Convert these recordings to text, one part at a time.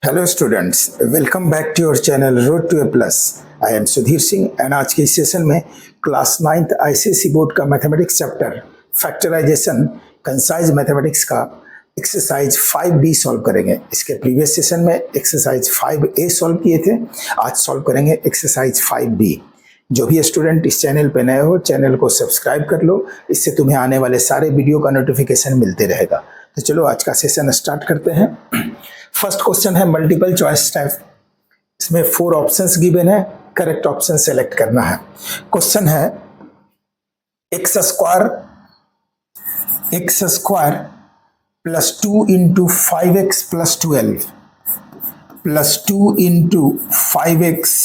Hello students, welcome back to your channel road to A plus. I am Sudhir Singh and आज के इस session में class 9th ICSE board का mathematics chapter factorization concise mathematics का exercise 5B solve करेंगे। इसके previous session में exercise 5A solve किए थे, आज सॉल्व करेंगे एक्सरसाइज 5B। जो भी स्टूडेंट इस चैनल पे नए हो, चैनल को सब्सक्राइब कर लो, इससे तुम्हें आने वाले सारे वीडियो का नोटिफिकेशन मिलते रहेगा। तो चलो आज का सेशन स्टार्ट करते हैं। फर्स्ट क्वेश्चन है मल्टीपल चॉइस टाइप। इसमें 4 ऑप्शंस गिवन है, करेक्ट ऑप्शन सेलेक्ट करना है। क्वेश्चन है x square plus 2 into 5x plus 12 plus 2 into 5x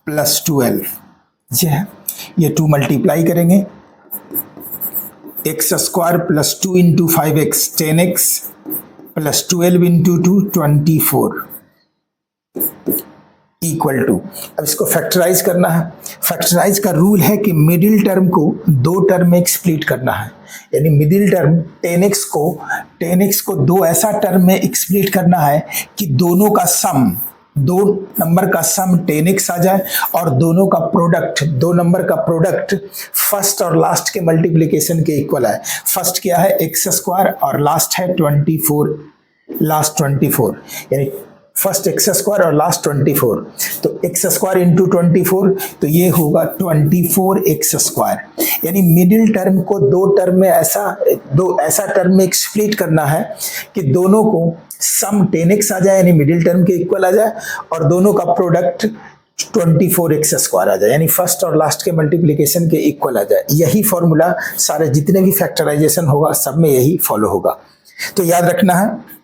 plus 12 ये 2 मल्टीप्लाई करेंगे। X square plus 2 into 5x 10x plus 12 into 2 24 equal to, अब इसको फैक्टराइज करना है। फैक्टराइज का रूल है कि मिडिल टर्म को 2 टर्म में स्प्लिट करना है, यानी मिडिल टर्म 10x को 2 ऐसा टर्म में स्प्लिट करना है कि दोनों का सम, 2 नंबर का सम 10x आ जाए और दोनों का प्रोडक्ट, 2 नंबर का प्रोडक्ट फर्स्ट और लास्ट के मल्टीप्लिकेशन के इक्वल है। फर्स्ट क्या है एक्स स्क्वायर और लास्ट है 24, लास्ट 24, यानी फर्स्ट एक्स स्क्वायर और लास्ट 24। तो एक्स स्क्वायर इंटू 24 तो ये होगा 24 एक्स स्क्वायर, यानी मिडिल टर्म को 2 टर्म में ऐसा टर्म में स्प्लिट करना है कि दोनों को सम 10x आ जाए, यानी मिडिल टर्म के इक्वल आ जाए और दोनों का प्रोडक्ट 24 एक्स स्क्वायर आ जाए, यानी फर्स्ट और लास्ट के मल्टीप्लिकेशन के इक्वल आ जाए। यही फॉर्मूला सारे जितने भी फैक्टराइजेशन होगा सब में यही फॉलो होगा। तो याद रखना है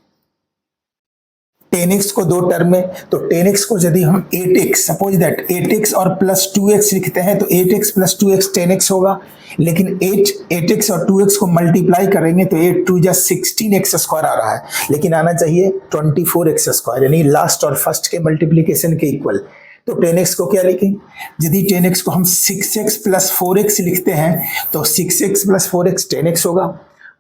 10x को 2 टर्म में, तो 10x को यदि हम 8x, सपोज दैट 8x और प्लस 2x लिखते हैं तो 8x प्लस 2x 10x होगा, लेकिन 8x और 2x को मल्टीप्लाई करेंगे तो 8 2 जा 16x स्क्वायर आ रहा है, लेकिन आना चाहिए 24x स्क्वायर, यानी लास्ट और फर्स्ट के मल्टीप्लिकेशन के इक्वल। तो 10x को क्या लिखें, यदि 10x को हम 6x प्लस 4x लिखते हैं तो 6x प्लस 4x 10x होगा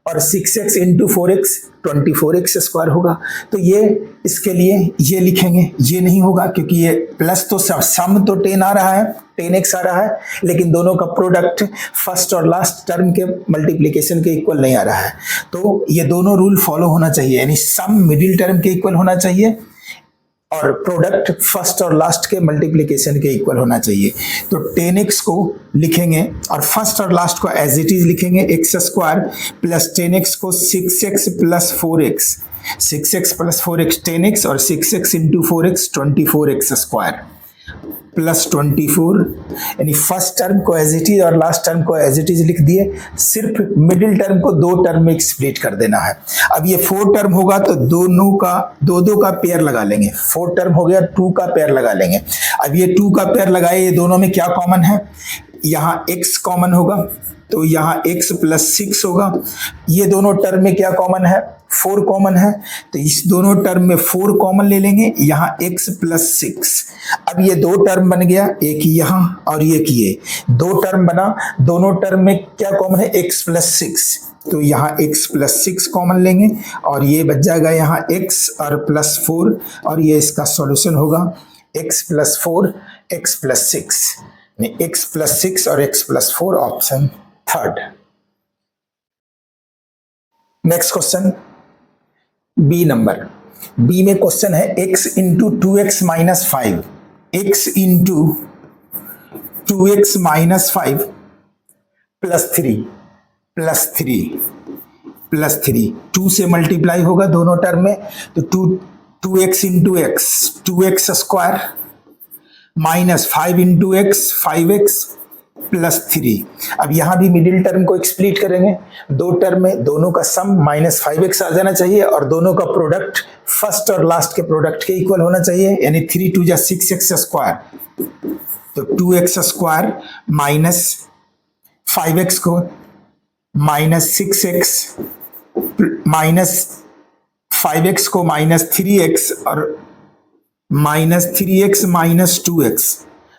और 6x into 4x 24x square होगा। तो ये इसके लिए ये लिखेंगे, ये नहीं होगा क्योंकि ये प्लस तो सम तो 10 आ रहा है, 10x आ रहा है, लेकिन दोनों का प्रोडक्ट फर्स्ट और लास्ट टर्म के मल्टीप्लिकेशन के इक्वल नहीं आ रहा है। तो ये दोनों रूल फॉलो होना चाहिए, यानी सम मिडिल टर्म के इक्वल होना चाहिए और प्रोडक्ट फर्स्ट और लास्ट के मल्टीप्लिकेशन के इक्वल होना चाहिए। तो 10x को लिखेंगे और फर्स्ट और लास्ट को एज इट इज लिखेंगे, एक्स स्क्वायर प्लस 10x को 6x plus 4x, 6x plus 4x 10x और 6x into 4x 24x square plus 24, यानी फर्स्ट टर्म को एज इट इज और लास्ट टर्म को एज इट इज लिख दिए। सिर्फ मिडिल टर्म को 2 टर्म में स्प्लिट कर देना है। अब ये 4 टर्म होगा तो दोनों का 2 का पेयर लगा लेंगे। 4 टर्म हो गया, 2 का पेयर लगा लेंगे। अब ये 2 का पेयर लगाए, ये दोनों में क्या कॉमन है, यहाँ x कॉमन होगा तो यहाँ x प्लस 6 होगा। ये दोनों टर्म में क्या कॉमन है, 4 कॉमन है, तो इस दोनों टर्म में 4 कॉमन ले लेंगे, यहाँ x प्लस 6। अब ये 2 टर्म बन गया, एक यहाँ और एक ये 2 टर्म बना। दोनों टर्म में क्या कॉमन है, x प्लस 6, तो यहाँ x प्लस 6 कॉमन लेंगे और ये बच जाएगा यहाँ x और प्लस 4 और ये इसका सॉल्यूशन होगा x plus 4 x plus 6, x plus 6 और x plus 4 option third. Next question b number. B में क्वेश्चन है x into 2x minus 5, x into 2x minus 5 plus 3 plus 3 2 से मल्टीप्लाई होगा दोनों टर्म में, तो 2x into x 2x square minus 5 into x 5x plus 3। अब यहां भी मिडिल टर्म को एक्सप्लिट करेंगे, 2 टर्म में दोनों का सम माइनस 5x आ जाना चाहिए और दोनों का प्रोडक्ट फर्स्ट और लास्ट के प्रोडक्ट के इक्वल होना चाहिए, यानी 3 2 जा 6x स्क्वायर, तो 2x स्क्वायर माइनस 5x को माइनस 6x माइनस 5x को माइनस 3x और minus 3x minus 2x,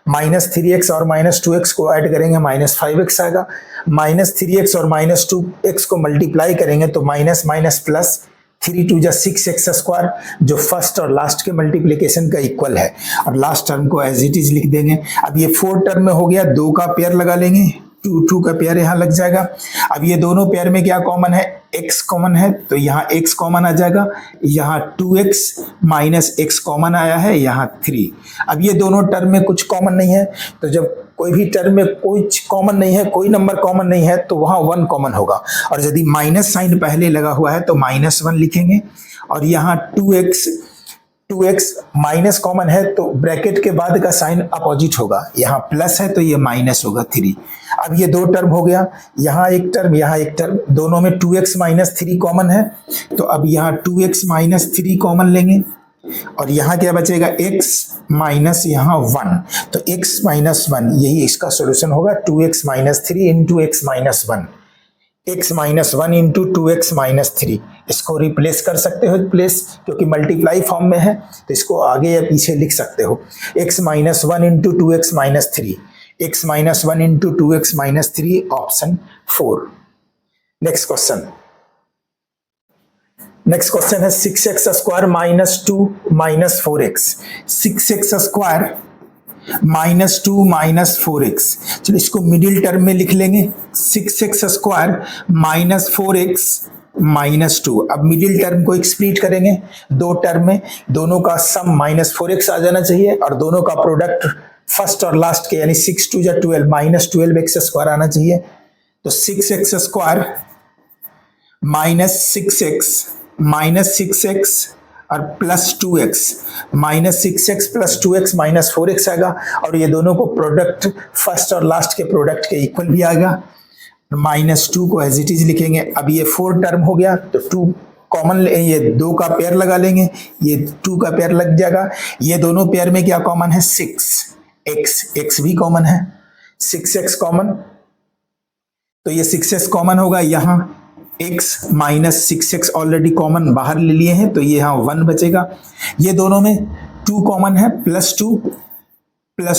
minus 3x और माइनस 2x को ऐड करेंगे माइनस 5x आएगा। माइनस 3x और माइनस 2x को मल्टीप्लाई करेंगे तो माइनस माइनस प्लस 3 टू जा 6x स्क्वायर, जो फर्स्ट और लास्ट के मल्टीप्लिकेशन का इक्वल है, और लास्ट टर्म को एज इट इज लिख देंगे। अब ये 4 टर्म में हो गया, 2 का पेयर लगा लेंगे, 2 का पेयर यहाँ लग जाएगा। अब ये दोनों पेयर में क्या कॉमन है, x कॉमन है, तो यहाँ x कॉमन आ जाएगा, यहाँ 2x माइनस x कॉमन आया है, यहाँ 3। अब ये दोनों टर्म में कुछ कॉमन नहीं है, तो जब कोई भी टर्म में कुछ कॉमन नहीं है, कोई नंबर कॉमन नहीं है, तो वहाँ 1 कॉमन होगा, और यदि माइनस साइन पहले लगा हुआ है तो -1 लिखेंगे। और यहाँ 2x माइनस कॉमन है, तो ब्रैकेट के बाद का साइन अपोजिट होगा, यहाँ प्लस है तो ये माइनस होगा 3। अब ये 2 टर्म हो गया, यहाँ एक टर्म, यहाँ एक टर्म, दोनों में 2x माइनस 3 कॉमन है, तो अब यहाँ 2x माइनस 3 कॉमन लेंगे, और यहाँ क्या बचेगा, x माइनस यहाँ 1, तो x माइनस 1 यही इसका सॉल्यूशन होगा। 2x minus 3 into x minus 1, x minus 1 into 2x minus 3, इसको रिप्लेस कर सकते हो, प्लेस क्योंकि मल्टीप्लाई फॉर्म में है तो इसको आगे या पीछे लिख सकते हो। x minus 1 into 2x minus 3, x minus 1 into 2x minus 3, option 4। Next question है 6x square minus 2 minus 4x, 6x square minus 2 minus 4x, चलो इसको मिडिल टर्म में लिख लेंगे, 6x square minus 4x minus 2। अब मिडिल टर्म को split करेंगे 2 term में, दोनों का सम माइनस 4x आ जाना चाहिए, और दोनों का प्रोडक्ट फर्स्ट और लास्ट के यानी 6 2 जा 12 माइनस 12x स्क्वायर आना चाहिए। तो 6x स्क्वायर माइनस 6x और plus 2x, minus 6x plus 2x minus 4x आएगा, और ये दोनों को प्रोडक्ट फर्स्ट और लास्ट के प्रोडक्ट के इक्वल भी आएगा। -2 को एज इट इज लिखेंगे। अब ये 4 टर्म हो गया, तो 2 कॉमन, ये 2 का पेयर लगा लेंगे, ये 2 का पेयर लग जाएगा। ये दोनों पेयर में क्या कॉमन है, 6x भी कॉमन है, 6x कॉमन, तो ये 6x कॉमन होगा, यहाँ x minus 6x already common बाहर ले लिए हैं, तो ये यहाँ 1 बचेगा। ये दोनों में 2 कॉमन है, प्लस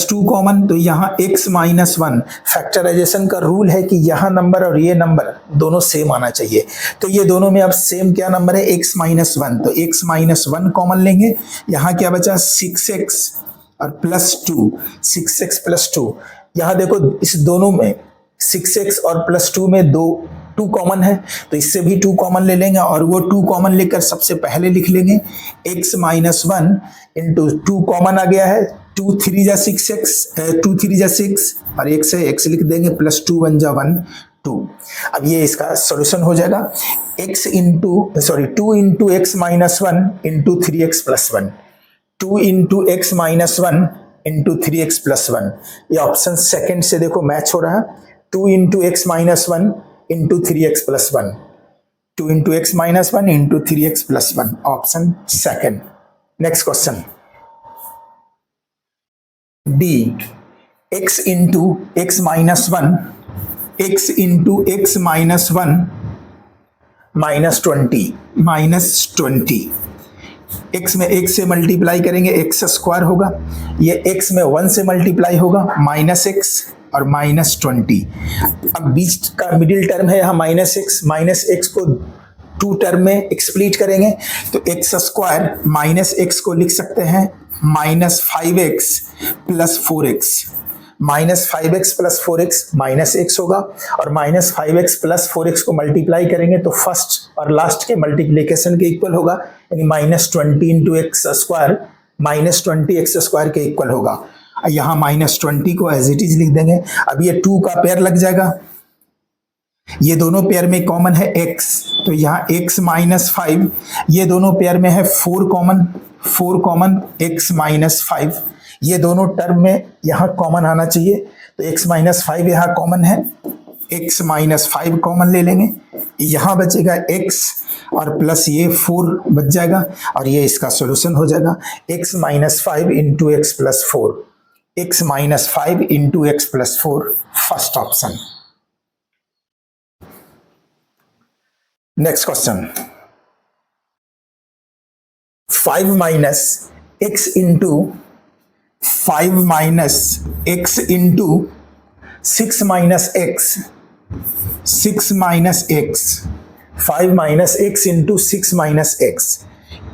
2 कॉमन, तो यहाँ x माइनस 1, फैक्टराइजेशन का रूल है कि यहाँ नंबर और ये नंबर दोनों सेम आना चाहिए, तो ये दोनों में अब सेम क्या नंबर है, x माइनस 1, तो x माइनस 1 कॉमन लेंगे। यहाँ क्या बचा, 6x और प्लस 2, 6x प्लस 2, यहाँ देखो इस दोनों में 6x और प्लस 2 में 2 कॉमन है, तो इससे भी 2 कॉमन ले लेंगे, और वो 2 कॉमन लेकर सबसे पहले लिख लेंगे x माइनस 1 इंटू 2 कॉमन आ गया है, 2 3 जा 6x, 2 3 जा 6, और एक से x लिख देंगे, प्लस 2 1 जा 1 2। अब ये इसका सॉल्यूशन हो जाएगा, 2 into x minus 1 into 3x plus 1, 2 into x minus 1 into 3x plus 1। ये ऑप्शन सेकेंड से देखो मैच हो रहा है, 2 into x minus 1 into 3x plus 1, 2 into x minus 1 into 3x plus 1, option second. Next question D, x into x minus 1, x into x minus 1 minus 20, x में 1 से multiply करेंगे x square होगा, ये x में 1 से multiply होगा, minus x और minus 20। अब बीच का मिडिल टर्म है यहाँ माइनस x को 2 टर्म में एक्सप्लीट करेंगे, तो x स्क्वायर माइनस x को लिख सकते हैं minus 5x plus 4x, minus 5x plus 4x minus x होगा, और माइनस 5x प्लस 4x को मल्टीप्लाई करेंगे तो फर्स्ट और लास्ट के मल्टीप्लिकेशन के इक्वल होगा, यानी minus 20 into x square minus 20x square के इक्वल होगा। यहाँ माइनस 20 को एज इट इज लिख देंगे। अब ये 2 का पेयर लग जाएगा, ये दोनों पेयर में कॉमन है x, तो यहाँ x माइनस 5, ये दोनों पेयर में है 4 कॉमन x माइनस 5, ये दोनों टर्म में यहाँ कॉमन आना चाहिए, तो x माइनस 5 यहाँ कॉमन है, x माइनस 5 कॉमन ले लेंगे, यहाँ बचेगा x और प्लस ये 4 बच जाएगा, और ये इसका सॉल्यूशन हो जाएगा, x minus 5 into x plus 4, x minus 5 into x plus 4, first option. Next question 5 minus x into 5 minus x into 6 minus x 5 minus x into 6 minus x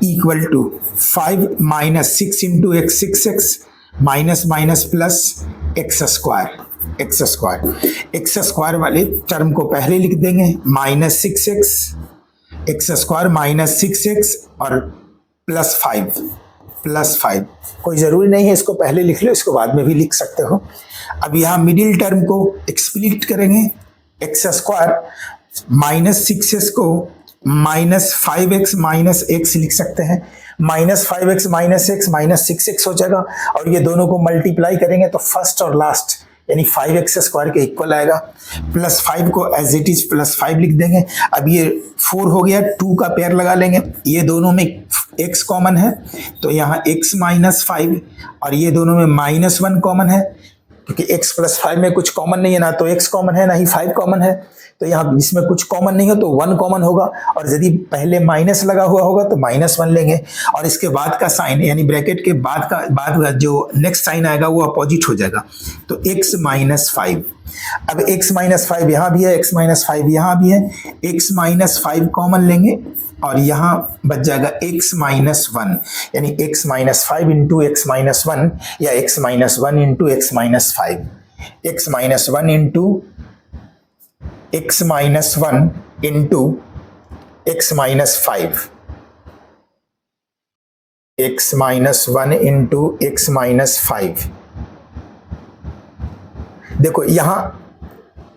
equal to 5 minus 6 into x 6x minus minus plus x square वाले term को पहले लिख देंगे minus 6x x square minus 6x और plus 5 कोई ज़रूरी नहीं है इसको पहले लिख लो, इसको बाद में भी लिख सकते हो। अब यहाँ मिडिल टर्म को एक्सप्लिट करेंगे, एक्स स्क्वायर माइनस 6x को माइनस 5x माइनस x लिख सकते हैं, minus 5x minus x minus 6x हो जाएगा और ये दोनों को मल्टीप्लाई करेंगे तो फर्स्ट और लास्ट यानी 5x स्क्वायर के इक्वल आएगा, प्लस 5 को एज इट इज प्लस 5 लिख देंगे। अब ये 4 हो गया, 2 का पेयर लगा लेंगे, ये दोनों में x कॉमन है तो यहाँ x माइनस 5 और ये दोनों में माइनस 1 कॉमन है क्योंकि x प्लस 5 में कुछ कॉमन नहीं है, ना तो x कॉमन है ना ही 5 कॉमन है, तो यहाँ इसमें कुछ कॉमन नहीं हो तो 1 कॉमन होगा और यदि पहले माइनस लगा हुआ होगा तो माइनस 1 लेंगे और इसके बाद का साइन यानी ब्रैकेट के बाद का जो नेक्स्ट साइन आएगा वो अपोजिट हो जाएगा तो x माइनस 5। अब x माइनस 5 यहाँ भी है, x माइनस 5 यहाँ भी है, x माइनस 5 कॉमन लेंगे और यहाँ बच जाएगा x माइनस 1 यानी x minus 5 into x minus 1 या x minus 1 into x minus 5, x minus 1 into x minus 1 into x minus 5, x minus 1 into x minus 5। देखो यहाँ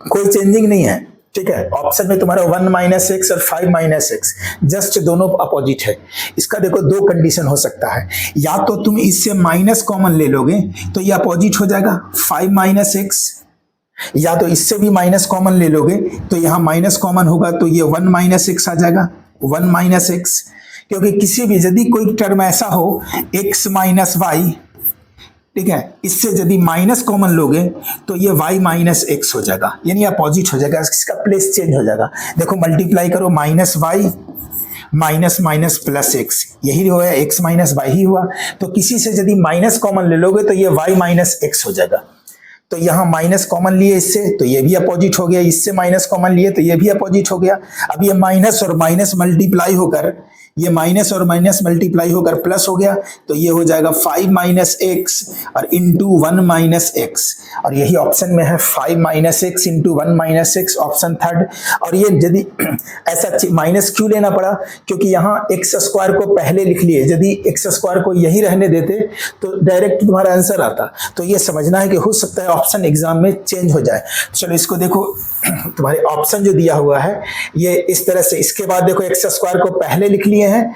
कोई चेंजिंग नहीं है, ठीक है। ऑप्शन में तुम्हारा 1 माइनस एक्स और 5 माइनस एक्स जस्ट दोनों अपोजिट है। इसका देखो दो कंडीशन हो सकता है, या तो तुम इससे माइनस कॉमन ले लोगे तो ये अपोजिट हो जाएगा 5 माइनस एक्स, या तो इससे भी माइनस कॉमन ले लोगे तो यहाँ माइनस कॉमन होगा तो ये 1 माइनस एक्स आ जाएगा, 1 माइनस एक्स, क्योंकि किसी भी यदि कोई टर्म ऐसा हो x माइनस वाई, ठीक है, इससे यदि माइनस कॉमन लोगे तो ये y माइनस एक्स हो जाएगा यानी अपोजिट हो जाएगा, इसका प्लेस चेंज हो जाएगा। देखो मल्टीप्लाई करो minus y minus minus plus x, यही हुआ x माइनस वाई ही हुआ, तो किसी से यदि माइनस कॉमन ले लोगे तो ये y माइनस एक्स हो जाएगा। तो यहाँ माइनस कॉमन लिए इससे तो ये भी अपोजिट हो गया, इससे माइनस कॉमन लिए तो ये भी अपोजिट हो गया। अब ये माइनस और माइनस मल्टीप्लाई होकर ये माइनस और माइनस मल्टीप्लाई होकर प्लस हो गया तो ये हो जाएगा 5 माइनस एक्स और इंटू 1 माइनस एक्स, और यही ऑप्शन में है 5 minus x into 1 minus x, option third. और ये यदि ऐसा माइनस क्यों लेना पड़ा, क्योंकि यहाँ एक्स स्क्वायर को पहले लिख लिए, यदि एक्स स्क्वायर को यही रहने देते तो डायरेक्ट तुम्हारा आंसर आता। तो ये समझना है कि हो सकता है ऑप्शन एग्जाम में चेंज हो जाए। चलो इसको देखो, तुम्हारे ऑप्शन जो दिया हुआ है ये इस तरह से, इसके बाद देखो एक्स स्क्वायर को पहले लिख लिए हैं,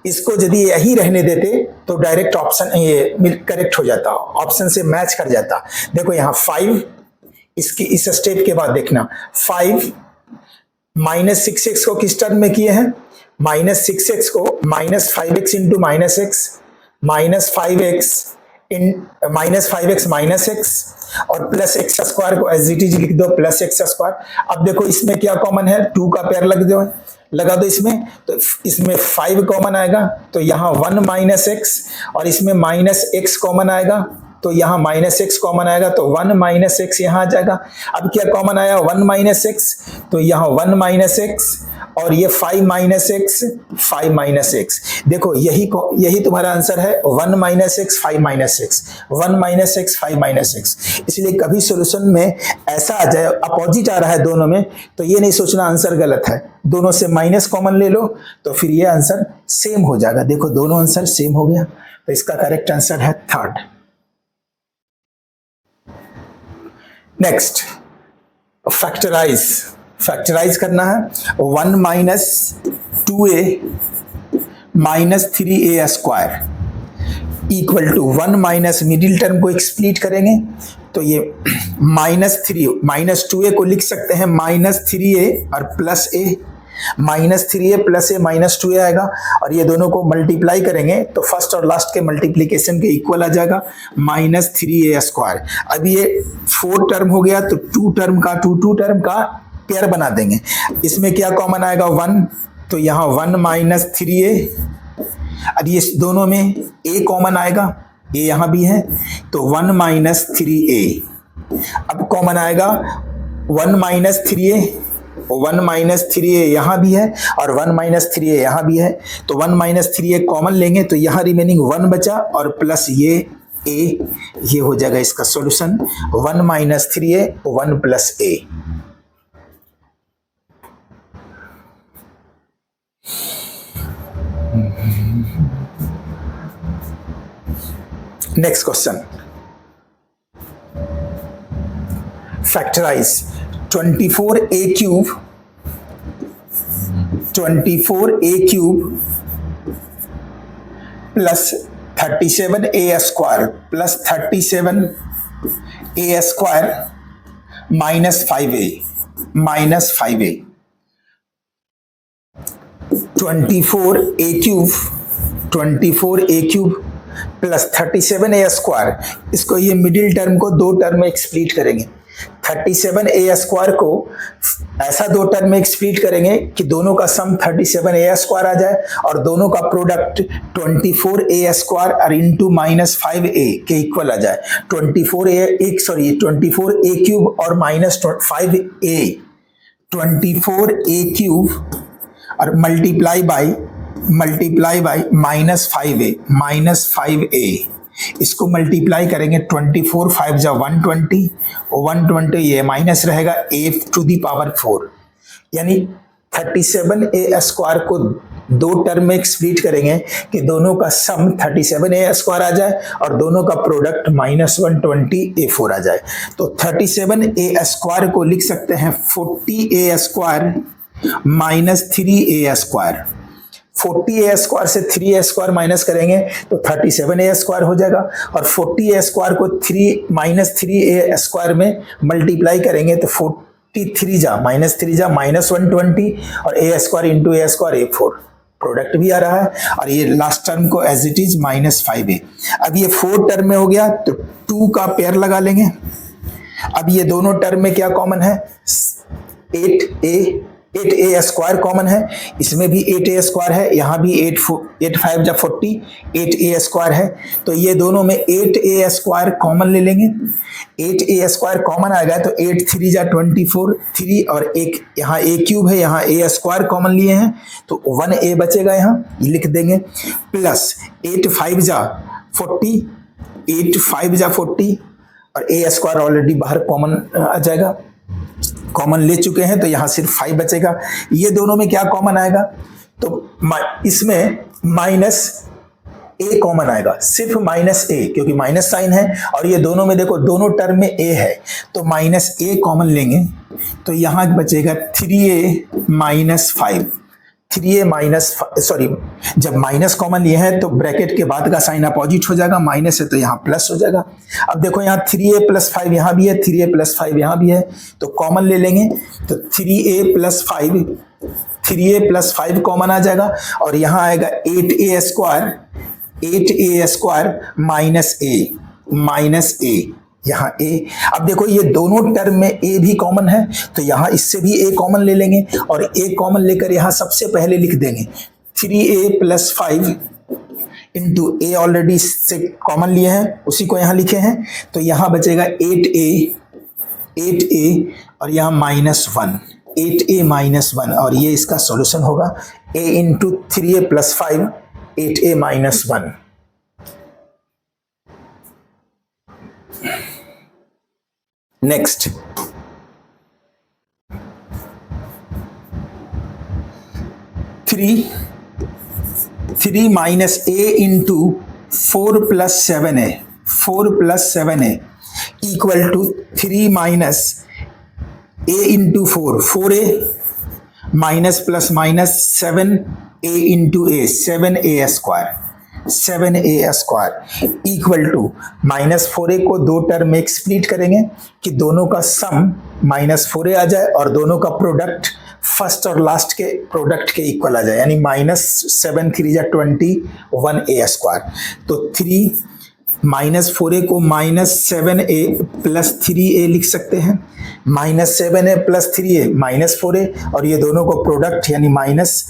इसको यदि यही रहने देते तो डायरेक्ट ऑप्शन ये करेक्ट हो जाता, ऑप्शन से मैच कर जाता। देखो यहाँ 5, इसकी इस स्टेप के बाद देखना 5 माइनस 6x को किस टर्म में किए हैं, माइनस 6x को minus 5x into minus x minus 5x इन माइनस 5x माइनस एक्स और प्लस एक्स स्क्वायर को एज इट इज लिख दो प्लस एक्स स्क्वायर। अब देखो इसमें क्या कॉमन है, 2 का पेयर लगा दो इसमें, तो इसमें 5 कॉमन आएगा तो यहाँ 1 माइनस एक्स और इसमें माइनस एक्स कॉमन आएगा तो यहाँ माइनस एक्स कॉमन आएगा तो 1 माइनस एक्स यहाँ आ जाएगा। अब क्या कॉमन आया 1 माइनस एक्स तो यहाँ 1 माइनस एक्स और ये 5 माइनस एक्स 5 माइनस एक्स। देखो यही तुम्हारा आंसर है 1 minus x 5 minus x, 1 minus x 5 minus x. इसलिए कभी सॉल्यूशन में ऐसा आ जाए अपोजिट आ रहा है दोनों में तो ये नहीं सोचना आंसर गलत है, दोनों से माइनस कॉमन ले लो तो फिर ये आंसर सेम हो जाएगा। देखो दोनों आंसर सेम हो गया तो इसका करेक्ट आंसर है थर्ड। नेक्स्ट फैक्टराइज करना है, 1 minus 2a minus 3a square equal to 1 minus middle term को एक्सप्लिट करेंगे तो ये माइनस 2a को लिख सकते हैं माइनस 3a और plus a, minus 3a plus a minus 2a आएगा और ये दोनों को मल्टीप्लाई करेंगे तो फर्स्ट और लास्ट के मल्टीप्लीकेशन के इक्वल आ जाएगा माइनस 3a स्क्वायर। अब ये 4 टर्म हो गया तो 2 टर्म का पेयर बना देंगे। इसमें क्या कॉमन आएगा 1 तो यहाँ 1 माइनस 3a, अब ये दोनों में a कॉमन आएगा, a यहाँ भी है तो 1 माइनस 3a। अब कॉमन आएगा 1 माइनस 3a 1 माइनस 3a यहाँ भी है और 1 माइनस 3a यहाँ भी है, तो 1 माइनस 3a कॉमन लेंगे तो यहाँ रिमेनिंग 1 बचा और प्लस ये a, ये हो जाएगा इसका solution 1 minus 3a 1 plus a। Next question, factorize 24a cube plus 37a square plus 37a square minus 5a 24a cube plus 37a square, इसको ये मिडिल टर्म को दो टर्म में एक्सप्लीट करेंगे। 37a स्क्वायर को ऐसा दो टर्म में एक्सप्लीट करेंगे कि दोनों का सम 37a स्क्वायर आ जाए और दोनों का प्रोडक्ट 24a स्क्वायर और इंटू माइनस 5a के इक्वल आ जाए। 24a क्यूब और माइनस 5a, 24a क्यूब और मल्टीप्लाई बाई माइनस 5a, इसको मल्टीप्लाई करेंगे 24 5 जा 120, 120 ये माइनस रहेगा a टू दी पावर 4, यानी 37a स्क्वायर को दो टर्म में स्प्लिट करेंगे कि दोनों का सम 37a स्क्वायर आ जाए और दोनों का प्रोडक्ट माइनस 120a4 आ जाए। तो 37a स्क्वायर को लिख सकते हैं 40a square minus 3a square. 40a square से 3a स्क्वायर माइनस करेंगे तो 37a स्क्वायर हो जाएगा और 40a स्क्वायर को 3 माइनस 3a स्क्वायर में मल्टीप्लाई करेंगे तो 43 जा माइनस 120 और a square into a square a4, product भी आ रहा है और ये लास्ट टर्म को as it is minus 5a। अब ये 4 टर्म में हो गया तो 2 का पेयर लगा लेंगे। अब ये दोनों टर्म में क्या कॉमन है, 8a स्क्वायर कॉमन है, इसमें भी 8a स्क्वायर है, यहाँ भी 8 5 जा 40, 8a स्क्वायर है, तो ये दोनों में 8a स्क्वायर कॉमन ले लेंगे। 8a स्क्वायर कॉमन आएगा तो 8 3 जा 24, 3 और एक यहाँ a क्यूब है, यहाँ a स्क्वायर कॉमन लिए हैं तो 1a बचेगा, यहाँ लिख देंगे, प्लस 8 5 जा 40, 8 5 जा 40 और a स्क्वायर ऑलरेडी बाहर कॉमन आ जाएगा, कॉमन ले चुके हैं तो यहाँ सिर्फ 5 बचेगा। ये दोनों में क्या कॉमन आएगा, तो इसमें माइनस a कॉमन आएगा, सिर्फ माइनस a क्योंकि माइनस साइन है और ये दोनों में देखो दोनों टर्म में a है तो माइनस a कॉमन लेंगे तो यहाँ बचेगा 3a minus 5, 3a minus sorry जब माइनस कॉमन लिए हैं तो ब्रैकेट के बाद का साइन अपोजिट हो जाएगा, माइनस है तो यहाँ प्लस हो जाएगा। अब देखो यहाँ 3a प्लस 5 यहाँ भी है, 3a प्लस 5 यहाँ भी है तो कॉमन ले लेंगे तो 3a प्लस 5 कॉमन आ जाएगा और यहाँ आएगा 8a स्क्वायर माइनस a यहाँ a। अब देखो ये दोनों टर्म में a भी कॉमन है तो यहाँ इससे भी a कॉमन ले लेंगे और a कॉमन लेकर यहाँ सबसे पहले लिख देंगे 3a plus 5 into a already से कॉमन लिए हैं उसी को यहाँ लिखे हैं तो यहाँ बचेगा 8a और यहाँ माइनस 1, 8a माइनस 1 और ये इसका सॉल्यूशन होगा a into 3a plus 5 8a minus 1। Next 3 minus a into 4 plus 7a equal to 3 minus a into 4a minus plus minus 7a into a 7a square equal to minus 4a को दो term में split करेंगे कि दोनों का सम minus 4a आ जाए और दोनों का प्रोडक्ट फर्स्ट और लास्ट के प्रोडक्ट के इक्वल आ जाए, यानी माइनस 7 3 जा 21a स्क्वायर। तो 3 माइनस 4a को माइनस 7a प्लस 3a लिख सकते हैं, minus 7a plus 3a minus 4a और ये दोनों को प्रोडक्ट यानी माइनस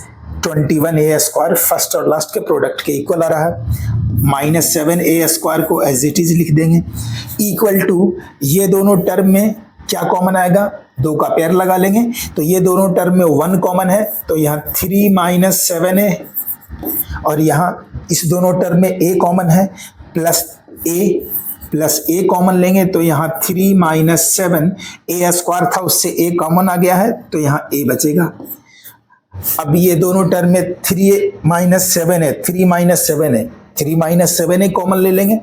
21a स्क्वायर फर्स्ट और लास्ट के प्रोडक्ट के इक्वल आ रहा है। माइनस 7a स्क्वायर को एज इट इज लिख देंगे इक्वल टू ये दोनों टर्म में क्या कॉमन आएगा, 2 का पेयर लगा लेंगे तो ये दोनों टर्म में 1 कॉमन है, तो यहाँ 3 माइनस 7a, और यहाँ इस दोनों टर्म में a कॉमन है, प्लस a कॉमन लेंगे तो यहाँ 3 माइनस 7, a स्क्वायर था उससे a कॉमन आ गया है तो यहाँ a बचेगा। अब ये दोनों टर्म में 3 माइनस 7 है, 3 माइनस 7 है, 3 माइनस 7a कॉमन ले लेंगे,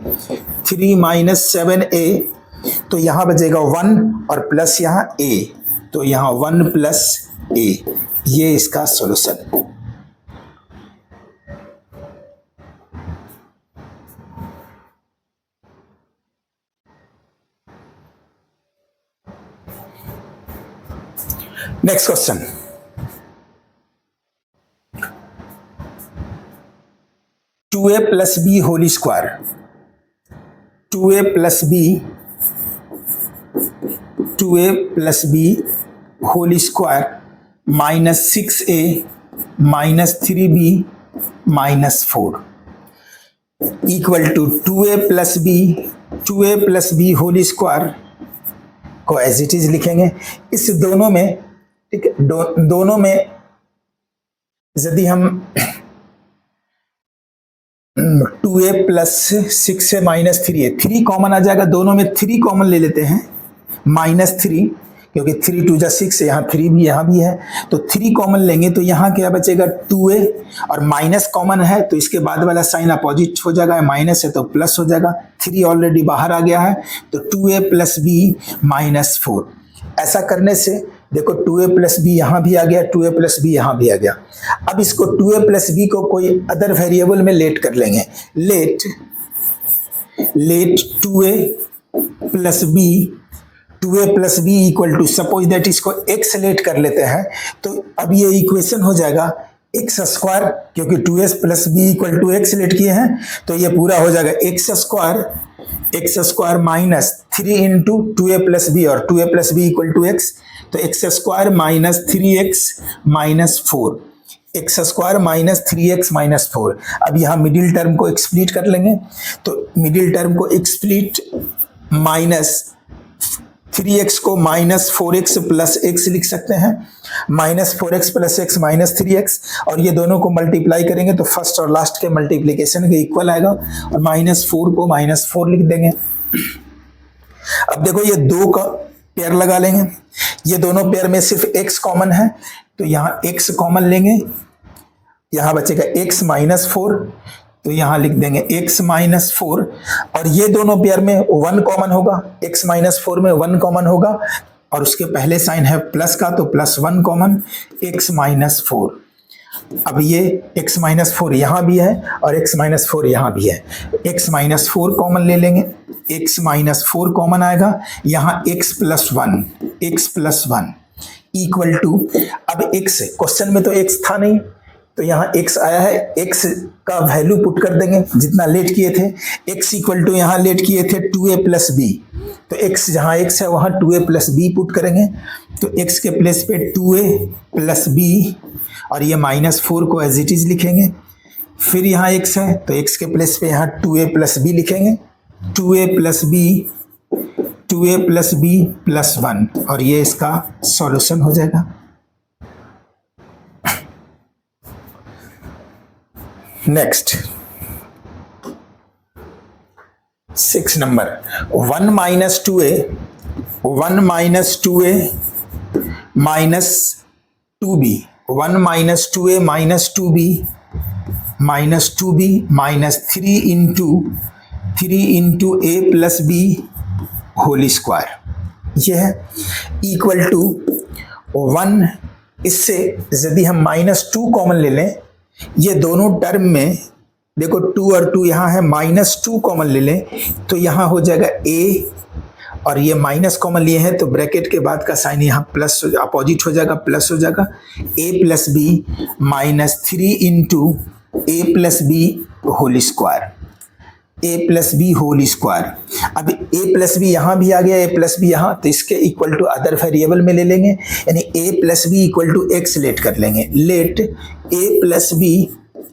3 माइनस 7a, तो यहाँ बचेगा 1 और प्लस यहाँ a, तो यहाँ 1 प्लस a, ये इसका solution. Next question, two A plus b whole square, 2a plus b whole square minus 6a minus 3b minus 4 equal to 2a plus b whole square को एज इट इज लिखेंगे। इस दोनों में, ठीक है, दोनों में यदि हम 2a plus 6a minus 3a, 3 common आ जाएगा, दोनों में 3 कॉमन ले लेते हैं, माइनस 3, क्योंकि 3 2 जा 6, यहाँ 3 भी यहाँ भी है, तो 3 कॉमन लेंगे तो यहाँ क्या बचेगा 2a, और माइनस कॉमन है तो इसके बाद वाला साइन अपोजिट हो जाएगा, माइनस है तो प्लस हो जाएगा, 3 ऑलरेडी बाहर आ गया है तो 2a प्लस बी माइनस 4। ऐसा करने से देखो 2a प्लस बी यहाँ भी आ गया, 2a प्लस बी यहाँ भी आ गया। अब इसको 2a प्लस बी को कोई अदर वेरिएबल में लेट कर लेंगे, let 2a plus b, 2a plus b equal to, suppose that इसको x लेट कर लेते हैं तो अब ये इक्वेशन हो जाएगा एक्स स्क्वायर, क्योंकि 2s plus b equal to x let किए हैं तो ये पूरा हो जाएगा x square minus 3 into 2a plus b, और 2a plus b equal to x, तो x square minus 3x minus 4, x square minus 3x minus 4। अब यहाँ मिडिल टर्म को एक्सप्लीट कर लेंगे तो मिडिल टर्म को एक्सप्लीट, माइनस 3x को माइनस 4x प्लस x लिख सकते हैं, minus 4x plus x minus 3x, और ये दोनों को मल्टीप्लाई करेंगे तो फर्स्ट और लास्ट के मल्टीप्लीकेशन के इक्वल आएगा, और माइनस 4 को माइनस 4 लिख देंगे। अब देखो ये 2 का पेयर लगा लेंगे, ये दोनों पेयर में सिर्फ x कॉमन है तो यहाँ x कॉमन लेंगे, यहाँ बचेगा x माइनस 4, तो यहाँ लिख देंगे x माइनस 4, और ये दोनों पेयर में 1 कॉमन होगा, x माइनस 4 में 1 कॉमन होगा, और उसके पहले साइन है प्लस का तो प्लस 1 कॉमन, x माइनस 4। अब ये x माइनस 4 यहाँ भी है और x माइनस 4 यहाँ भी है, x माइनस 4 कॉमन ले लेंगे, x माइनस 4 कॉमन आएगा, यहाँ x प्लस 1 इक्वल टू, अब x, क्वेश्चन में तो x था नहीं तो यहाँ x आया है, x का वैल्यू पुट कर देंगे जितना लेट किए थे, x इक्वल टू यहाँ लेट किए थे 2a प्लस बी, तो x जहाँ x है वहाँ 2a प्लस बी पुट करेंगे, तो x के प्लेस पे 2a प्लस बी, और ये माइनस 4 को एज इट इज लिखेंगे, फिर यहाँ x है तो x के प्लेस पे यहाँ 2a प्लस बी लिखेंगे, 2a प्लस बी प्लस 1, और ये इसका सॉल्यूशन हो जाएगा। Next 6 number, 1 minus 2a minus 2b, 1 minus 2a minus 2b minus 3 into a plus b whole square, यह है इक्वल टू 1। इससे यदि हम माइनस 2 कॉमन ले लें, ये दोनों टर्म में देखो 2 और 2 यहाँ है, माइनस 2 कॉमन ले लें तो यहाँ हो जाएगा a, और ये माइनस कॉमन लिए हैं तो ब्रैकेट के बाद का साइन यहाँ प्लस अपोजिट हो जाएगा, प्लस हो जाएगा, a plus b minus 3 into a plus b whole square, a plus b whole square. अब a प्लस बी यहाँ भी आ गया, a प्लस बी यहाँ, तो इसके इक्वल टू अदर वेरिएबल में ले लेंगे, यानी a plus b equal to x let कर लेंगे, let a plus b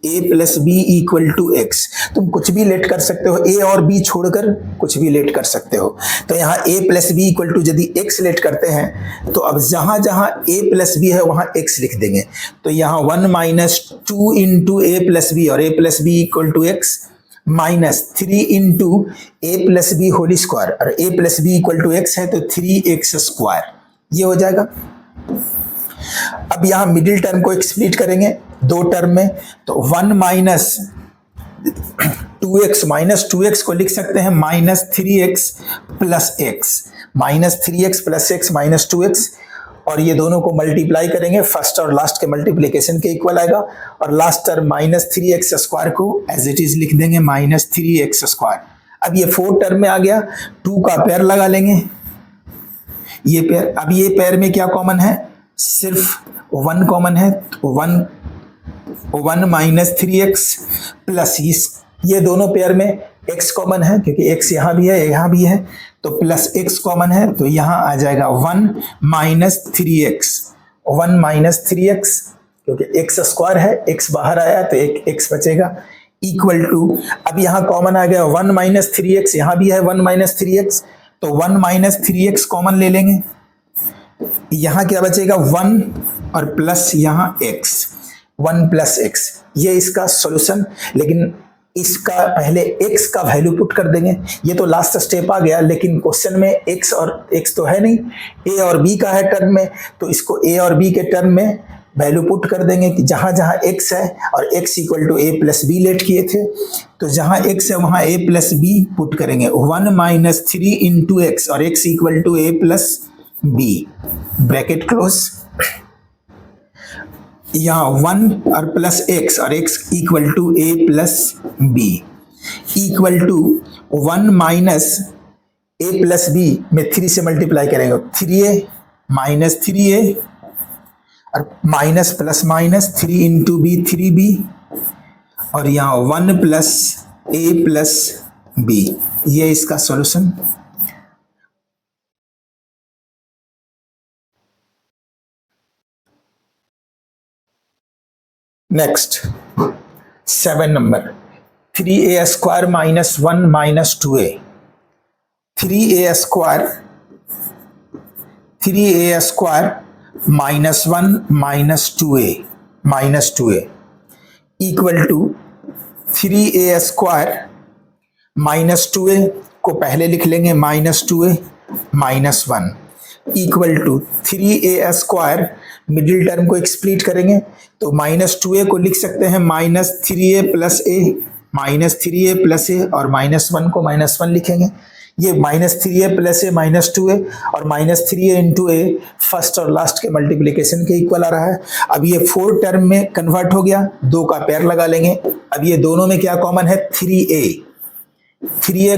a plus b equal to x. तुम कुछ भी लेट कर सकते हो, ए और बी छोड़कर कुछ भी लेट कर सकते हो। तो यहाँ ए प्लस बी इक्वल टू यदि एक्स लेट करते हैं तो अब जहां जहां ए प्लस बी है वहां एक्स लिख देंगे। तो यहाँ 1 minus 2 into a plus b, और a plus b equal to x, minus 3 into a plus b whole square, और a plus b equal to x है तो 3x स्क्वायर, ये हो जाएगा। अब यहां मिडिल टर्म को एक्सप्लिट करेंगे दो टर्म में, तो 1 माइनस 2x, माइनस 2x को लिख सकते हैं minus 3x plus x, minus 3x plus x minus 2x, और ये दोनों को मल्टीप्लाई करेंगे, फर्स्ट और लास्ट के मल्टीप्लिकेशन के इक्वल आएगा, और last term minus 3x square को एज इट इज लिख देंगे माइनस 3x स्क्वायर। अब ये 4 टर्म में आ गया, 2 का पेयर लगा लेंगे, ये पेयर। अब ये पेयर में क्या कॉमन है, सिर्फ 1 कॉमन है, तो 1 माइनस 3x प्लस ये दोनों पेयर में x कॉमन है क्योंकि x यहाँ भी है यहाँ भी है, तो प्लस x कॉमन है, तो यहाँ आ जाएगा 1 माइनस 3x, 1 माइनस 3x क्योंकि x स्क्वायर है, x बाहर आया तो एक x बचेगा, इक्वल टू, अब यहाँ कॉमन आ गया 1 माइनस 3x, यहाँ भी है 1 माइनस 3x, तो 1 माइनस 3x कॉमन ले लेंगे, यहाँ क्या बचेगा 1 और प्लस यहाँ x, 1 प्लस x, ये इसका सॉल्यूशन। लेकिन इसका पहले x का वैल्यू पुट कर देंगे, ये तो लास्ट स्टेप आ गया, लेकिन क्वेश्चन में x और x तो है नहीं, a और b का है टर्म में, तो इसको a और b के टर्म में वैल्यू पुट कर देंगे कि जहां जहां x है, और x equal to a plus b let किए थे, तो जहां x है वहां a प्लस बी पुट करेंगे, 1 माइनस 3 इंटू एक्स, और x equal to a plus b, bracket close, यहाँ 1 और प्लस x, और x equal to a plus b, equal to 1 minus a plus b में 3 से मल्टीप्लाई करेंगे, 3a माइनस 3a, और minus plus minus 3 into b 3b, और यहाँ 1 plus a plus b, ये इसका solution. Next 7 number, 3a square minus 1 minus 2a, 3a square minus 1 minus 2a equal to 3a square minus 2a को पहले लिख लेंगे minus 2a minus 1 equal to 3a square, middle term को split करेंगे तो minus 2a को लिख सकते हैं minus 3a plus a, minus 3a plus a, और माइनस 1 को माइनस 1 लिखेंगे, ये minus 3a plus a minus 2a, और minus 3a into a first और लास्ट के मल्टीप्लिकेशन के इक्वल आ रहा है। अब ये 4 टर्म में कन्वर्ट हो गया, 2 का पेयर लगा लेंगे, अब ये दोनों में क्या कॉमन है 3a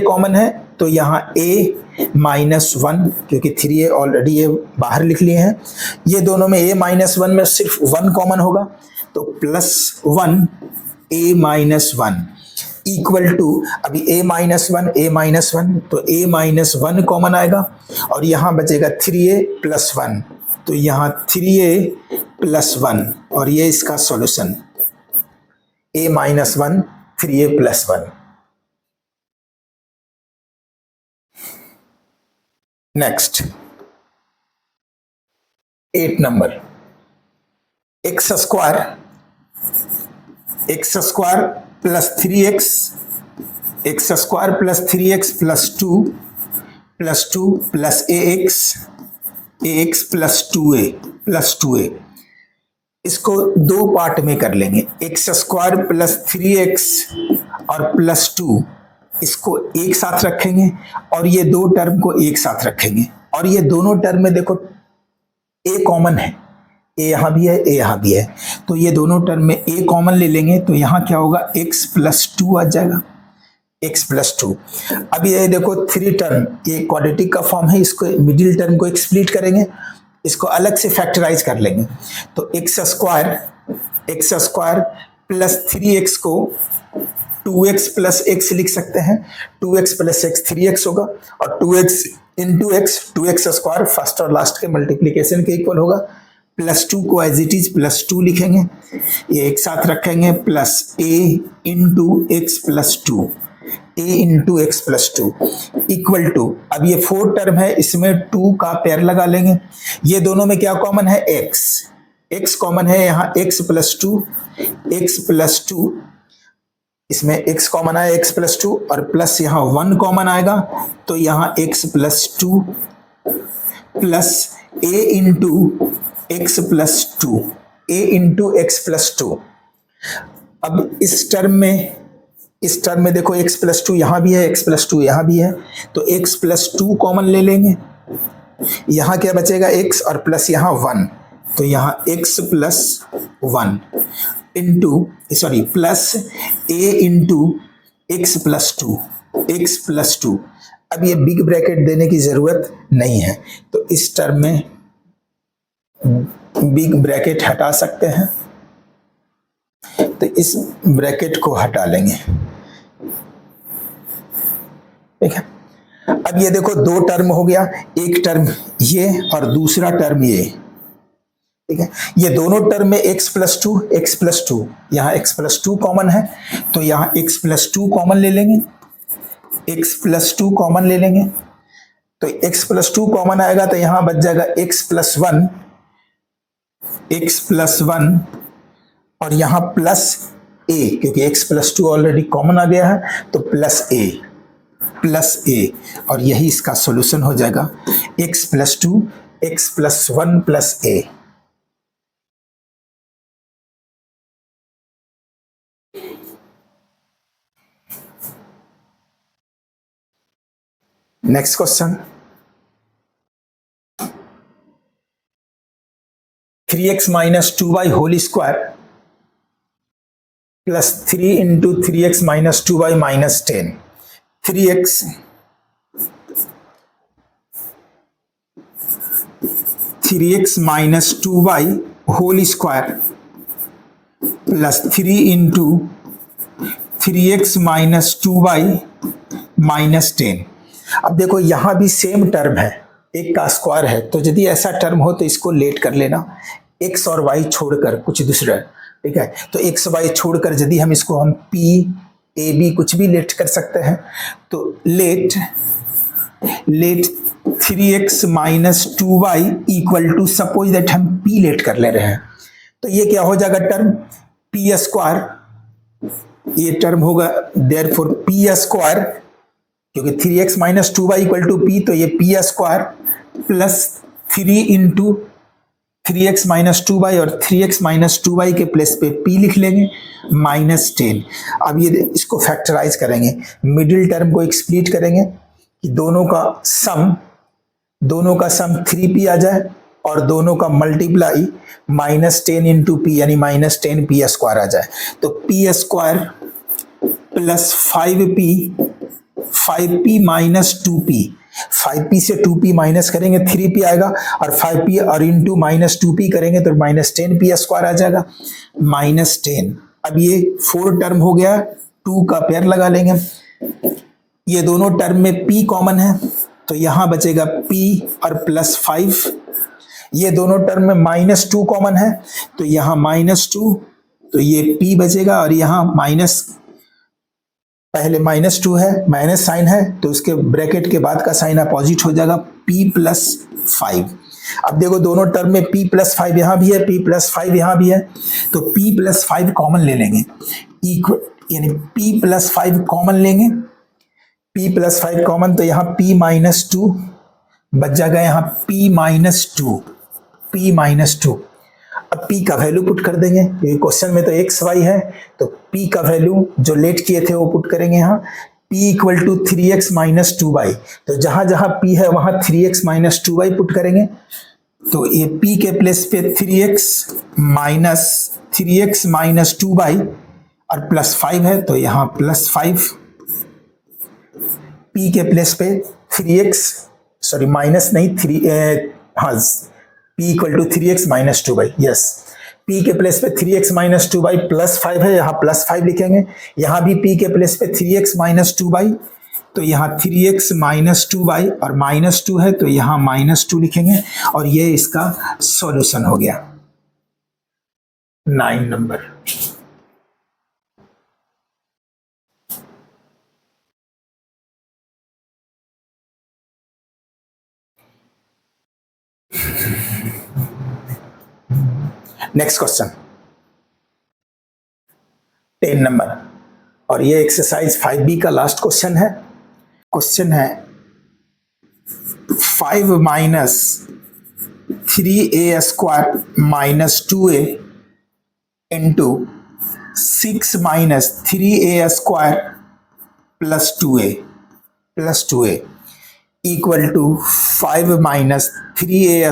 कॉमन है, तो यहाँ a माइनस 1, क्योंकि 3a ऑलरेडी ये बाहर लिख लिए हैं, ये दोनों में a माइनस 1 में सिर्फ 1 कॉमन होगा, तो plus 1 a minus 1 equal to, अभी a माइनस 1 तो a माइनस 1 कॉमन आएगा, और यहाँ बचेगा 3a प्लस 1, तो यहाँ 3a प्लस 1, और ये इसका solution, a minus 1 3a plus 1। Next 8 number, x square plus 3x, x square plus 3x plus 2 plus ax plus 2a, इसको 2 पार्ट में कर लेंगे, एक्स स्क्वायर प्लस 3x और प्लस 2, इसको एक साथ रखेंगे, और ये 2 टर्म को एक साथ रखेंगे, और ये दोनों टर्म में देखो a कॉमन है, a यहाँ भी है a यहाँ भी है, तो ये दोनों टर्म में a कॉमन ले लेंगे, तो यहाँ क्या होगा x प्लस 2 आ जाएगा, x प्लस 2। अब ये देखो 3 टर्म, ये क्वाड्रेटिक का फॉर्म है, इसको मिडिल टर्म को एक्सप्लिट करेंगे, इसको अलग से फैक्टराइज कर लेंगे, तो एक्स स्क्वायर प्लस 3x को 2x प्लस x लिख सकते हैं, 2x प्लस x 3x होगा, और 2x into x, 2x square first और लास्ट के मल्टीप्लीकेशन के इक्वल होगा, +2 को एज इट इज +2 लिखेंगे, ये एक साथ रखेंगे, plus a into x plus two, a into x plus two equal to, अब ये 4 टर्म है, इसमें 2 का पेयर लगा लेंगे, ये दोनों में क्या कॉमन है, x कॉमन है, यहाँ x प्लस टू, इसमें x कॉमन आया x प्लस टू, और प्लस यहाँ 1 कॉमन आएगा, तो यहाँ x plus two plus a into x plus two, a into x plus to. अब इस टर्म में देखो x प्लस टू यहाँ भी है, x प्लस टू यहाँ भी है, तो x प्लस टू कॉमन ले लेंगे, यहाँ क्या बचेगा x और प्लस यहाँ 1, तो यहाँ x plus 1 into plus a into x plus to. अब ये बिग ब्रैकेट देने की जरूरत नहीं है, तो इस टर्म में बिग ब्रैकेट हटा सकते हैं, तो इस ब्रैकेट को हटा लेंगे, ठीक है। अब ये देखो 2 टर्म हो गया, एक टर्म ये और दूसरा टर्म ये, ठीक है। ये दोनों टर्म में x प्लस टू, यहाँ x प्लस टू कॉमन है, तो यहाँ x प्लस टू कॉमन ले लेंगे, x प्लस टू कॉमन ले लेंगे, तो x प्लस टू कॉमन आएगा, तो यहाँ बच जाएगा x प्लस वन और यहाँ प्लस a, क्योंकि x plus two already common आ गया है, तो प्लस a, और यही इसका सॉल्यूशन हो जाएगा, x plus two, x plus one plus a। Next question, 3x minus 2y whole square plus 3 into 3x minus 2y minus 10, 3x minus 2y whole square plus 3 into 3x minus 2y minus 10। अब देखो यहां भी same term है, एक का square है, तो यदि ऐसा टर्म हो तो इसको लेट कर लेना, x और y छोड़कर कुछ दूसरा, ठीक है। तो x y छोड़कर यदि हम इसको p a b कुछ भी लेट कर सकते हैं, तो let 3x minus 2y equal to, suppose that हम p लेट कर ले रहे हैं, तो ये क्या हो जाएगा टर्म p स्क्वायर, ये टर्म होगा देयरफॉर p स्क्वायर, क्योंकि 3x minus 2y equal to p, तो ये p square plus 3 into 3x minus 2y, और 3x माइनस 2y के प्लेस पे p लिख लेंगे माइनस 10। अब ये इसको फैक्टराइज करेंगे, मिडिल टर्म को एक्सप्लीट करेंगे कि दोनों का सम 3p आ जाए और दोनों का मल्टीप्लाई माइनस 10 इंटू p यानी माइनस 10 p स्क्वायर आ जाए, तो p square plus 5p minus 2p, 5p से 2p माइनस करेंगे 3p आएगा, और 5p और इंटू माइनस 2p करेंगे तो माइनस 10p स्क्वायर आ जाएगा, माइनस 10। अब ये 4 टर्म हो गया, 2 का पेयर लगा लेंगे, ये दोनों टर्म में p कॉमन है, तो यहाँ बचेगा p और प्लस 5, ये दोनों टर्म में माइनस 2 कॉमन है, तो यहाँ माइनस 2, तो ये p बचेगा, और यहाँ माइनस, पहले माइनस 2 है, माइनस साइन है, तो उसके ब्रैकेट के बाद का साइन अपोजिट हो जाएगा p प्लस 5। अब देखो दोनों टर्म में p प्लस 5 यहाँ भी है, p प्लस 5 यहाँ भी है, तो p प्लस 5 कॉमन ले लेंगे, यानी p प्लस 5 कॉमन लेंगे, p प्लस 5 कॉमन, तो यहाँ p माइनस 2 बच जाएगा, यहाँ p माइनस 2। अब p का वैल्यू पुट कर देंगे, क्योंकि क्वेश्चन में तो x y है, तो p का वैल्यू जो लेट किए थे वो पुट करेंगे यहाँ, p equal to 3x minus 2y, तो जहां जहां p है वहां 3x माइनस 2y पुट करेंगे, तो ये p के प्लेस पे 3x माइनस 2y और प्लस 5 है, तो यहाँ प्लस 5, p के प्लेस पे 3x, सॉरी माइनस नहीं, p equal to 3x minus 2y, yes, p के प्लेस पे 3x माइनस 2y प्लस 5 है, यहाँ प्लस 5 लिखेंगे, यहाँ भी p के प्लेस पे 3x माइनस 2y, तो यहाँ 3x माइनस 2y और -2 है तो यहाँ -2 लिखेंगे और ये इसका सॉल्यूशन हो गया 9 नंबर। नेक्स्ट क्वेश्चन 10 नंबर और ये एक्सरसाइज 5B का लास्ट क्वेश्चन है। क्वेश्चन है 5 minus 3a square minus 2a into 6 minus 3a square plus 2a equal to 5 minus 3a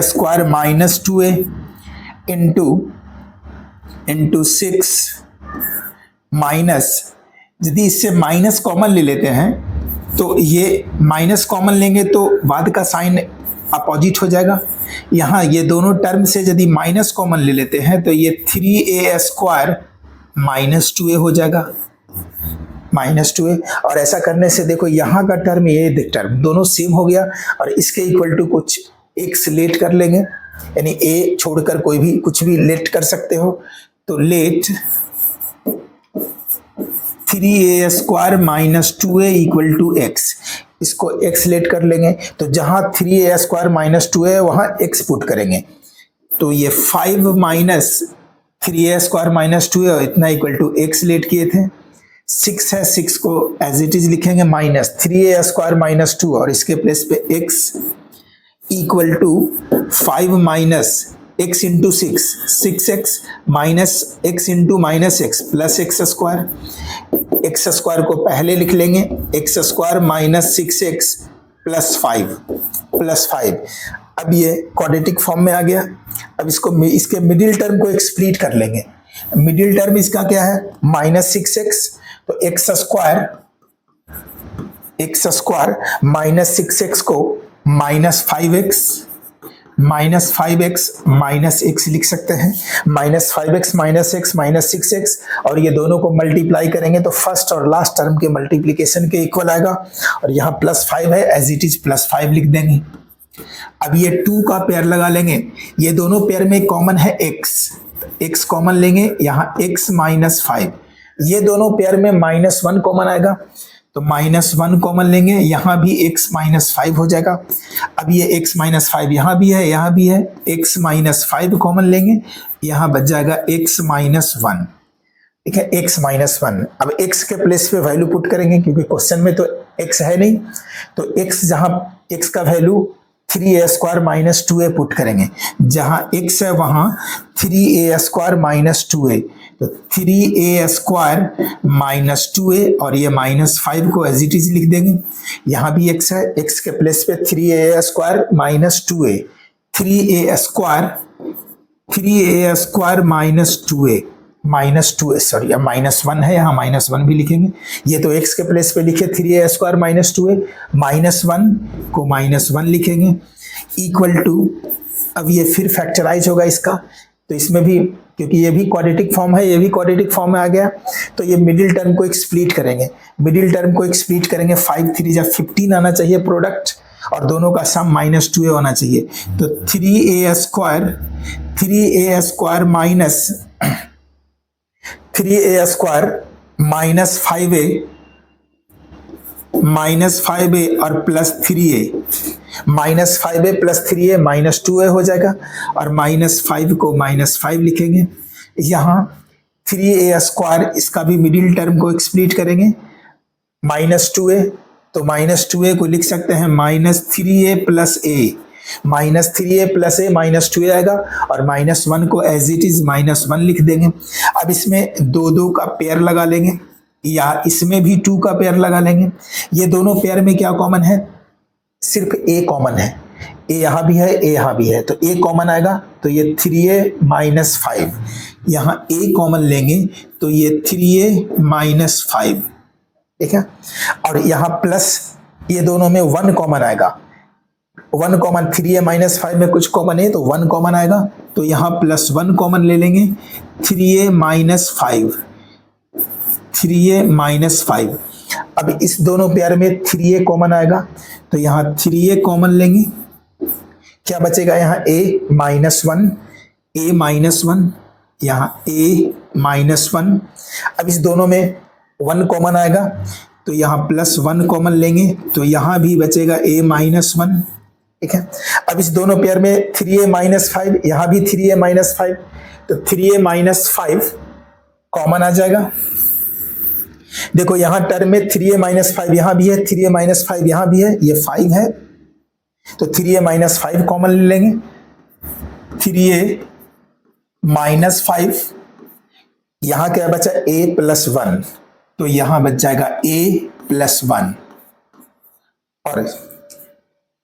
square minus 2a into 6 minus, यदि इससे माइनस कॉमन ले लेते हैं तो ये माइनस कॉमन लेंगे तो बाद का साइन अपोजिट हो जाएगा। यहाँ ये दोनों टर्म से यदि माइनस कॉमन ले लेते हैं तो ये 3a स्क्वायर माइनस 2a हो जाएगा, माइनस 2a। और ऐसा करने से देखो यहाँ का टर्म ये टर्म दोनों सेम हो गया और इसके इक्वल टू कुछ x लेट कर लेंगे, यानी a छोड़कर कोई भी कुछ भी लेट कर सकते हो। तो let 3a square minus 2a equal to x, इसको x लेट कर लेंगे तो जहां 3a स्क्वायर माइनस 2a है वहां x पुट करेंगे तो ये 5 minus 3a square minus 2a इतना इक्वल टू x लेट किए थे। 6 है, 6 को एज इट इज लिखेंगे माइनस 3a स्क्वायर माइनस 2 और इसके प्लेस पे x equal to 5 minus x into 6x minus x into minus x plus x square को पहले लिख लेंगे x square minus 6x plus 5। अब ये क्वाड्रेटिक फॉर्म में आ गया। अब इसको इसके मिडिल टर्म को एक्सप्लीट कर लेंगे। मिडिल टर्म इसका क्या है माइनस 6x, तो x स्क्वायर माइनस 6x को माइनस 5x माइनस x लिख सकते हैं। Minus 5x minus x minus 6x और ये दोनों को मल्टीप्लाई करेंगे तो फर्स्ट और लास्ट टर्म के मल्टीप्लिकेशन के इक्वल आएगा और यहाँ प्लस 5 है एज इट इज प्लस 5 लिख देंगे। अब ये 2 का पेयर लगा लेंगे, ये दोनों पेयर में कॉमन है x कॉमन लेंगे, यहाँ x माइनस 5, ये दोनों पेयर में -1 कॉमन आएगा तो -1 कॉमन लेंगे, यहाँ भी x माइनस 5 हो जाएगा। अब ये x माइनस 5 यहाँ भी है, x माइनस 5 कॉमन लेंगे, यहाँ बच जाएगा x माइनस 1, ठीक है, x माइनस 1। अब x के प्लेस पे वैल्यू पुट करेंगे क्योंकि क्वेश्चन में तो x है नहीं, तो x जहाँ x का value 3a square minus 2a put करेंगे, जहाँ x है वहाँ 3a स्क्वायर माइनस 2a, तो 3a स्क्वायर माइनस 2a और ये -5 को एज इट इज लिख देंगे। यहाँ भी x है, x के प्लेस पे 3a square minus 2a, 3a square minus 2a sorry अब -1 है, यहाँ -1 भी लिखेंगे। ये तो x के प्लेस पे लिखे 3a स्क्वायर माइनस 2a, -1 को -1 लिखेंगे इक्वल टू, अब ये फिर फैक्टराइज होगा इसका, तो इसमें भी क्योंकि ये भी क्वाड्रेटिक फॉर्म है, ये भी क्वाड्रेटिक फॉर्म में आ गया, तो ये मिडिल टर्म को एक्सप्लीट करेंगे। 5 3 जा 15 आना चाहिए प्रोडक्ट और दोनों का सम -2a होना चाहिए। तो 3a स्क्वायर माइनस 5a और plus 3a, -5a plus 3a -2a हो जाएगा और -5 को -5 लिखेंगे। यहाँ 3a स्क्वायर इसका भी मिडिल टर्म को एक्सप्लीट करेंगे, -2a, तो -2a को लिख सकते हैं -3a plus a, -3a plus a -2a आएगा और -1 को एज इट इज -1 लिख देंगे। अब इसमें 2 का पेयर लगा लेंगे या इसमें भी 2 का पेयर लगा लेंगे। ये दोनों पेयर में क्या कॉमन है, सिर्फ a कॉमन है, a यहाँ भी है, a यहाँ भी है, तो a कॉमन आएगा तो ये 3a माइनस 5, यहाँ a कॉमन लेंगे तो ये 3a माइनस 5, ठीक है, और यहाँ प्लस ये दोनों में 1 कॉमन आएगा, 1 कॉमन 3a माइनस 5 में कुछ कॉमन है तो 1 कॉमन आएगा, तो यहाँ +1 कॉमन ले लेंगे, 3a माइनस 5, 3a माइनस 5। अब इस दोनों पेयर में 3a कॉमन आएगा, तो यहाँ 3a कॉमन लेंगे, क्या बचेगा यहाँ a-1, a-1, यहाँ a-1। अब इस दोनों में 1 कॉमन आएगा, तो यहाँ +1 कॉमन लेंगे, तो यहाँ भी बचेगा a-1, ठीक है। अब इस दोनों पेयर में 3a-5, यहाँ भी 3a-5, तो 3a-5 कॉमन आ जाएगा। देखो यहाँ टर्म में 3a-5 यहाँ भी है, 3a-5 यहाँ भी है, ये 5 है, तो 3a-5 कॉमन ले लेंगे। 3a-5 यहाँ क्या बचा a+1, तो यहाँ बच जाएगा a+1। और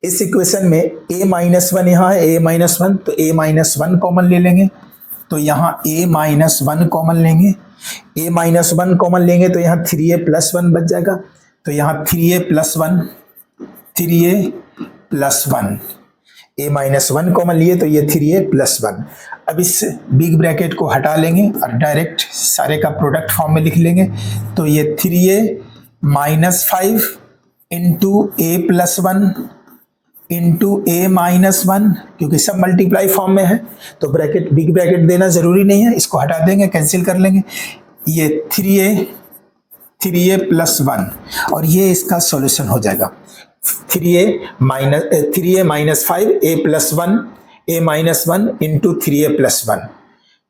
इस इक्वेशन में a-1 यहाँ है, a-1, तो a-1 कॉमन ले लेंगे, तो यहाँ a-1 कॉमन लेंगे, a-1 कॉमन लेंगे तो यहाँ 3a+1 बच जाएगा, तो यहाँ 3a+1, a-1 कॉमन लिए तो ये 3a+1। अब इस बिग ब्रैकेट को हटा लेंगे और डायरेक्ट सारे का प्रोडक्ट फॉर्म में लिख लेंगे, तो ये 3a-5 into a+1 into a-1, क्योंकि सब मल्टीप्लाई फॉर्म में है तो ब्रैकेट बिग ब्रैकेट देना जरूरी नहीं है, इसको हटा देंगे, कैंसिल कर लेंगे। ये 3a+1 और ये इसका सॉल्यूशन हो जाएगा। 3a-5 a+1 into 3a+1।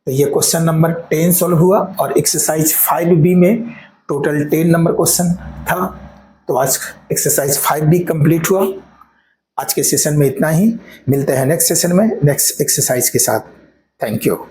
तो ये क्वेश्चन नंबर 10 सॉल्व हुआ और एक्सरसाइज 5b में टोटल 10 नंबर क्वेश्चन था। तो आज एक्सरसाइज 5b कंप्लीट हुआ। आज के सेशन में इतना ही, मिलते हैं नेक्स्ट सेशन में नेक्स्ट एक्सरसाइज के साथ। Thank you.